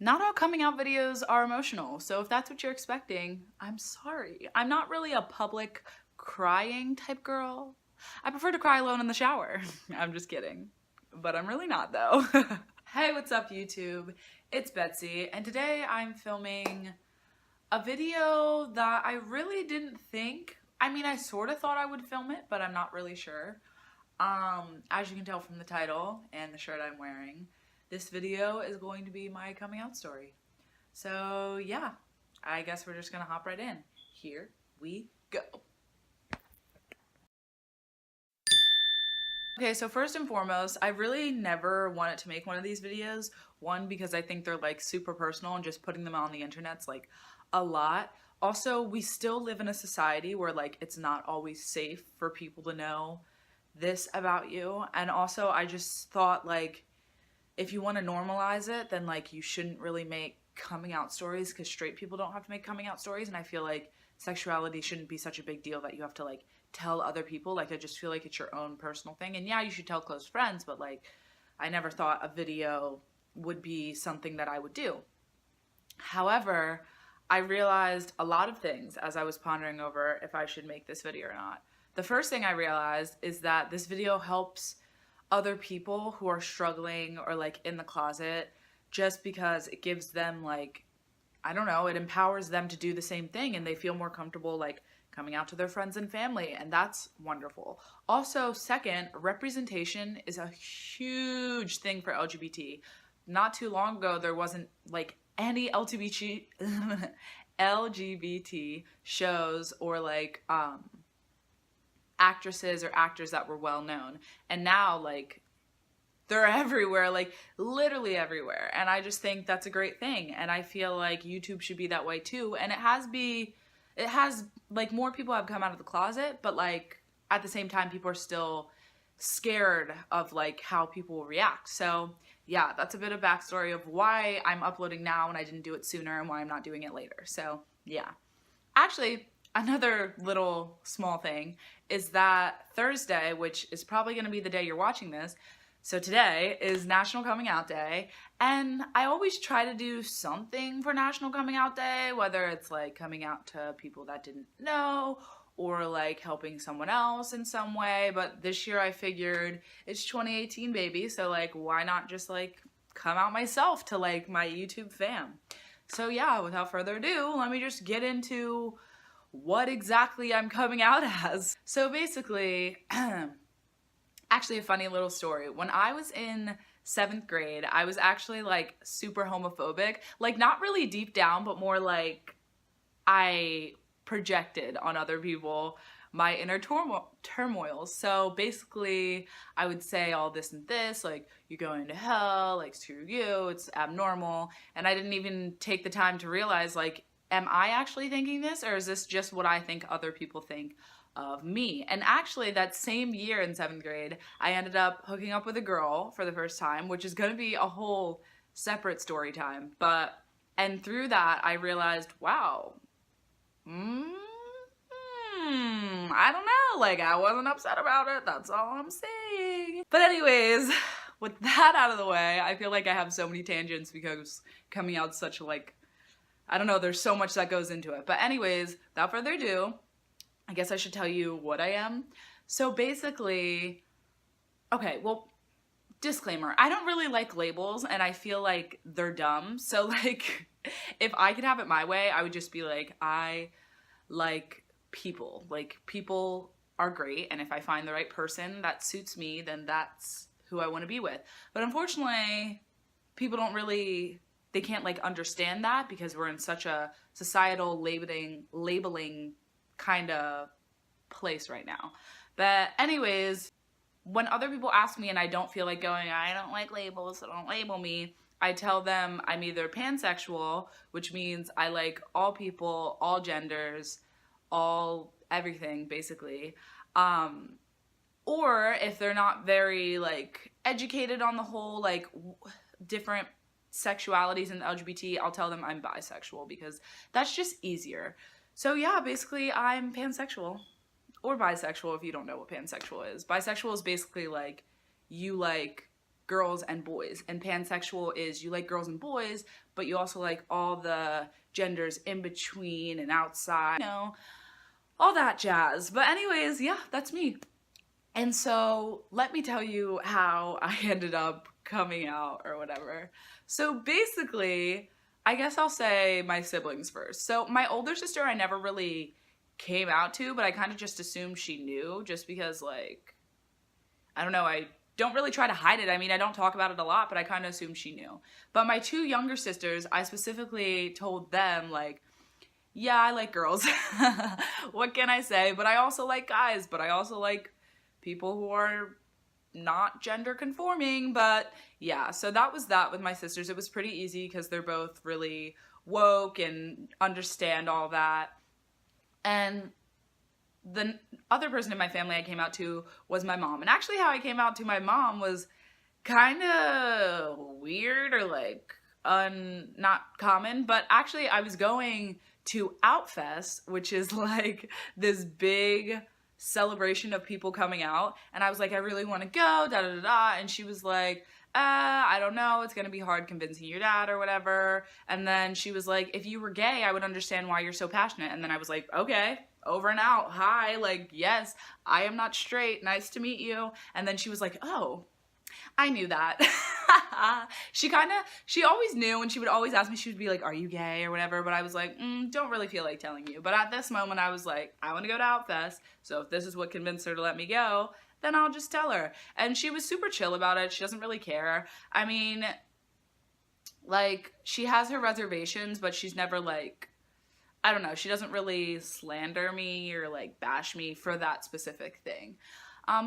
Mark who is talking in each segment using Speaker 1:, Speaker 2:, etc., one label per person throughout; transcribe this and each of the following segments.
Speaker 1: Not all coming out videos are emotional, so if that's what you're expecting, I'm sorry. I'm not really a public crying type girl. I prefer to cry alone in the shower. I'm just kidding. But I'm really not though. Hey, what's up YouTube? It's Betsy, and today I'm filming a video that I really didn't think, I sort of thought I would film it, but I'm not really sure. As you can tell from the title and the shirt I'm wearing, this video is going to be my coming out story. So yeah, I guess we're just gonna hop right in. Here we go. Okay, so first and foremost, I really never wanted to make one of these videos. One, because I think they're like super personal and just putting them on the internet's like a lot. Also, we still live in a society where like it's not always safe for people to know this about you. And also I just thought like if you want to normalize it, then like you shouldn't really make coming out stories because straight people don't have to make coming out stories. And I feel like sexuality shouldn't be such a big deal that you have to like tell other people. Like I just feel like it's your own personal thing. And yeah, you should tell close friends, but like I never thought a video would be something that I would do. However, I realized a lot of things as I was pondering over if I should make this video or not. The first thing I realized is that this video helps other people who are struggling or like in the closet just because it gives them like, I don't know, it empowers them to do the same thing and they feel more comfortable like coming out to their friends and family, and that's wonderful. Also, second, representation is a huge thing for LGBT. Not too long ago, there wasn't like any LGBT shows or like actresses or actors that were well known, and now like they're everywhere, like literally everywhere, and I just think that's a great thing, and I feel like YouTube should be that way too. And it has like more people have come out of the closet, but like at the same time people are still scared of like how people will react. So yeah, that's a bit of backstory of why I'm uploading now and I didn't do it sooner and why I'm not doing it later. So yeah, actually another little small thing is that Thursday, which is probably going to be the day you're watching this, so today is National Coming Out Day, and I always try to do something for National Coming Out Day, whether it's like coming out to people that didn't know or like helping someone else in some way. But this year I figured it's 2018, baby, so like why not just like come out myself to like my YouTube fam. So yeah, without further ado, let me just get into what exactly I'm coming out as. So basically, actually a funny little story. When I was in 7th grade, I was actually like super homophobic. Like not really deep down, but more like I projected on other people my inner turmoils. So basically I would say all this and this, like you're going to hell, like screw you, it's abnormal. And I didn't even take the time to realize like, am I actually thinking this, or is this just what I think other people think of me? And actually that same year in 7th grade, I ended up hooking up with a girl for the first time, which is gonna be a whole separate story time. And through that, I realized, wow, I don't know, like I wasn't upset about it, that's all I'm saying. But anyways, with that out of the way, I feel like I have so many tangents because coming out such like, I don't know, there's so much that goes into it. But anyways, without further ado, I guess I should tell you what I am. So basically, okay, well, disclaimer, I don't really like labels and I feel like they're dumb. So like, if I could have it my way, I would just be like, I like people. Like people are great, and if I find the right person that suits me, then that's who I want to be with. But unfortunately, people don't really, they can't like understand that because we're in such a societal labeling kind of place right now. But anyways, when other people ask me and I don't feel like going, I don't like labels, so don't label me, I tell them I'm either pansexual, which means I like all people, all genders, all everything basically. Or if they're not very like educated on the whole like different sexualities in the LGBT, I'll tell them I'm bisexual because that's just easier. So yeah, basically I'm pansexual, or bisexual if you don't know what pansexual is. Bisexual is basically like you like girls and boys, and pansexual is you like girls and boys, but you also like all the genders in between and outside, you know, all that jazz. But anyways, yeah, that's me. And so let me tell you how I ended up coming out or whatever. So basically, I guess I'll say my siblings first. So my older sister I never really came out to, but I kind of just assumed she knew, just because, like, I don't know, I don't really try to hide it. I mean, I don't talk about it a lot, but I kind of assumed she knew. But my two younger sisters, I specifically told them, like, yeah, I like girls. What can I say? But I also like guys, but I also like people who are not gender conforming. But yeah, so that was that with my sisters. It was pretty easy because they're both really woke and understand all that. And the other person in my family I came out to was my mom. And actually how I came out to my mom was kind of weird, or like not common. But actually I was going to Outfest, which is like this big celebration of people coming out, and I was like, I really want to go, da da da da, and she was like, I don't know, it's gonna be hard convincing your dad or whatever. And then she was like, if you were gay, I would understand why you're so passionate. And then I was like, okay, over and out, hi, like, yes, I am not straight, nice to meet you. And then she was like, oh, I knew that. She always knew, and she would always ask me, she would be like, are you gay or whatever, but I was like, don't really feel like telling you. But at this moment I was like, I want to go to Outfest, so if this is what convinced her to let me go, then I'll just tell her. And she was super chill about it. She doesn't really care. I mean, like, she has her reservations, but she's never like, I don't know, she doesn't really slander me or like bash me for that specific thing.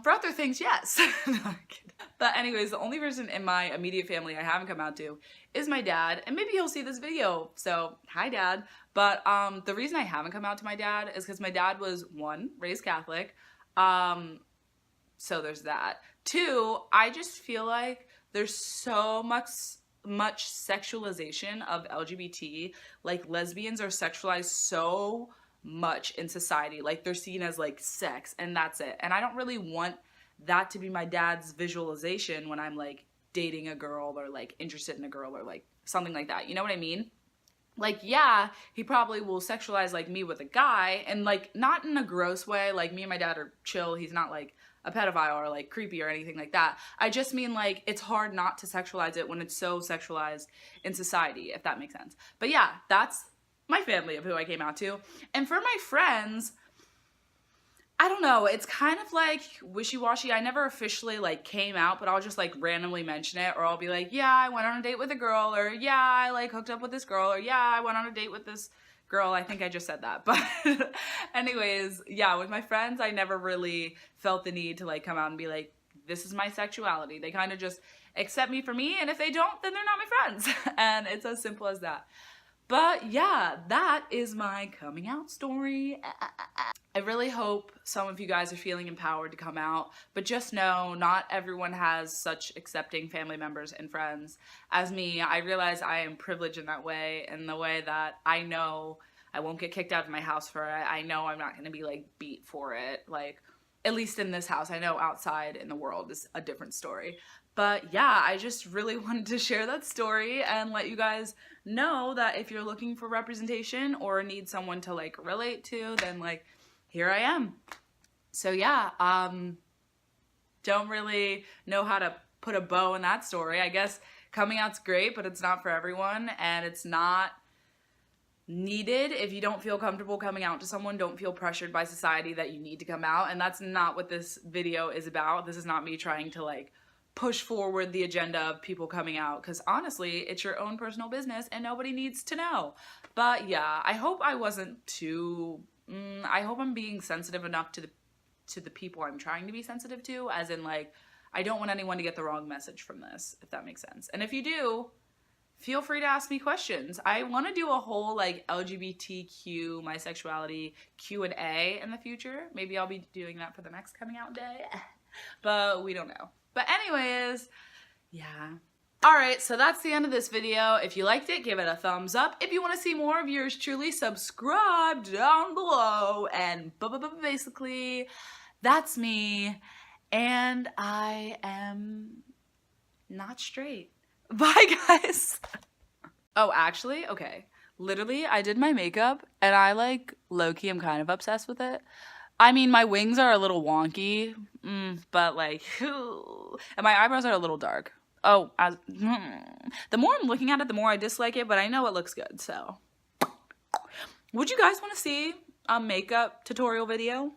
Speaker 1: For other things, yes. No, I'm kidding. But anyways, the only person in my immediate family I haven't come out to is my dad, and maybe he'll see this video, so hi dad. But the reason I haven't come out to my dad is because my dad was, one, raised Catholic, so there's that. Two, I just feel like there's so much sexualization of LGBT. Like, lesbians are sexualized so much in society. Like, they're seen as like sex, and that's it. And I don't really want that to be my dad's visualization when I'm like dating a girl or like interested in a girl or like something like that. You know what I mean? Like, yeah, he probably will sexualize like me with a guy, and like not in a gross way. Like, me and my dad are chill. He's not like a pedophile or like creepy or anything like that. I just mean, like, it's hard not to sexualize it when it's so sexualized in society, if that makes sense. But yeah, that's my family of who I came out to. And for my friends, I don't know, it's kind of like wishy-washy. I never officially like came out, but I'll just like randomly mention it, or I'll be like, yeah, I went on a date with a girl, or yeah, I like hooked up with this girl, or yeah, I went on a date with this girl. I think I just said that. But anyways, yeah, with my friends, I never really felt the need to like come out and be like, this is my sexuality. They kind of just accept me for me, and if they don't, then they're not my friends. And it's as simple as that. But yeah, that is my coming out story. I really hope some of you guys are feeling empowered to come out, but just know not everyone has such accepting family members and friends as me. I realize I am privileged in that way, in the way that I know I won't get kicked out of my house for it. I know I'm not going to be like beat for it, like, at least in this house. I know outside in the world is a different story. But yeah, I just really wanted to share that story and let you guys know that if you're looking for representation or need someone to like relate to, then like, here I am. So yeah, don't really know how to put a bow in that story. I guess coming out's great, but it's not for everyone, and it's not needed. If you don't feel comfortable coming out to someone, don't feel pressured by society that you need to come out. And that's not what this video is about. This is not me trying to like push forward the agenda of people coming out, because honestly, it's your own personal business and nobody needs to know. But yeah, I hope I wasn't too, I hope I'm being sensitive enough to the people I'm trying to be sensitive to, as in like, I don't want anyone to get the wrong message from this, if that makes sense. And if you do, feel free to ask me questions. I want to do a whole like LGBTQ, my sexuality Q&A in the future. Maybe I'll be doing that for the next coming out day, but we don't know. But anyways, yeah. Alright, so that's the end of this video. If you liked it, give it a thumbs up. If you want to see more of yours truly, subscribe down below. And basically, that's me. And I am not straight. Bye, guys. Oh, actually, okay. Literally, I did my makeup and I like low-key I'm kind of obsessed with it. I mean, my wings are a little wonky, but like, and my eyebrows are a little dark. Oh, the more I'm looking at it, the more I dislike it, but I know it looks good, so. Would you guys want to see a makeup tutorial video?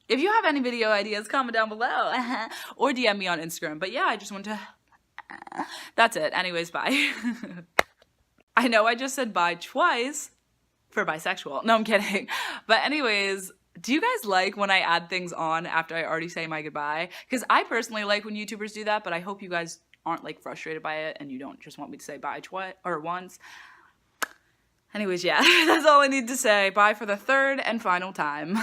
Speaker 1: If you have any video ideas, comment down below or DM me on Instagram. But yeah, I just want to, that's it. Anyways, bye. I know I just said bye twice for bisexual. No, I'm kidding. But anyways, do you guys like when I add things on after I already say my goodbye? Because I personally like when YouTubers do that, but I hope you guys aren't like frustrated by it and you don't just want me to say bye twice or once. Anyways, yeah, that's all I need to say. Bye for the third and final time.